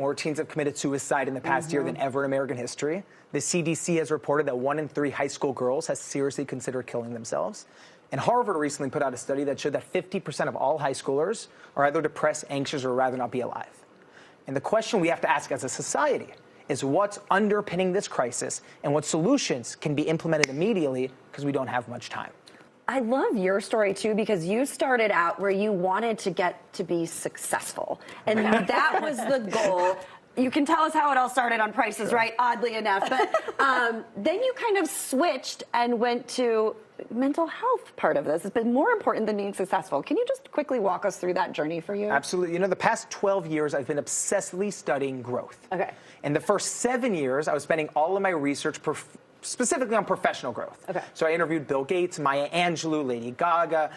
more teens have committed suicide in the past year than ever in American history. The CDC has reported that 1 in 3 high school girls has seriously considered killing themselves. And Harvard recently put out a study that showed that 50% of all high schoolers are either depressed, anxious, or rather not be alive. And the question we have to ask as a society is what's underpinning this crisis and what solutions can be implemented immediately because we don't have much time. I love your story, too, because you started out where you wanted to get to be successful. And that was the goal. You can tell us how it all started on Price is Right, oddly enough. But then you kind of switched and went to mental health part of this. It's been more important than being successful. Can you just quickly walk us through that journey for you? Absolutely. You know, the past 12 years, I've been obsessively studying growth. Okay. In the first 7 years, I was spending all of my research specifically on professional growth. Okay. So I interviewed Bill Gates, Maya Angelou, Lady Gaga,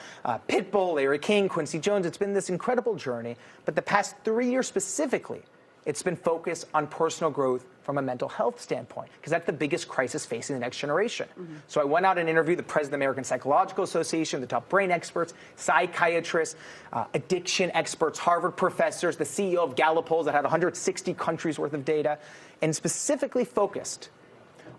Pitbull, Larry King, Quincy Jones. It's been this incredible journey. But the past 3 years specifically, it's been focused on personal growth from a mental health standpoint, because that's the biggest crisis facing the next generation. So I went out and interviewed the president of the American Psychological Association, the top brain experts, psychiatrists, addiction experts, Harvard professors, the CEO of Gallup polls that had 160 countries worth of data, and specifically focused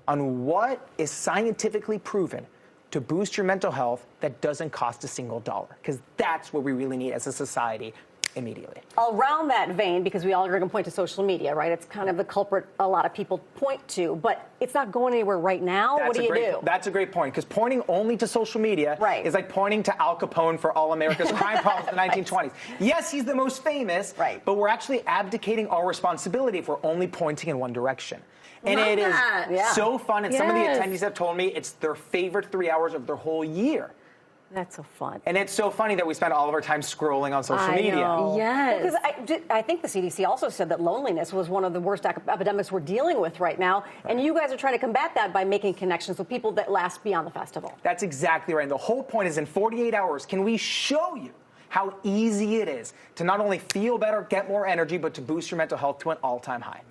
on what is scientifically proven to boost your mental health that doesn't cost a single dollar, because that's what we really need as a society immediately. Around that vein, because we all are going to point to social media, right? It's kind of the culprit a lot of people point to, but it's not going anywhere right now. What do you do? That's a great point, because pointing only to social media is like pointing to Al Capone for all America's crime problems in the 1920s. Yes, he's the most famous, but we're actually abdicating our responsibility if we're only pointing in one direction. And it is so fun, and some of the attendees have told me it's their favorite 3 hours of their whole year. That's so fun. And it's so funny that we spend all of our time scrolling on social media. Know. Yes. Because I think the CDC also said that loneliness was one of the worst epidemics we're dealing with right now. And you guys are trying to combat that by making connections with people that last beyond the festival. That's exactly right. And the whole point is in 48 hours, can we show you how easy it is to not only feel better, get more energy, but to boost your mental health to an all-time high?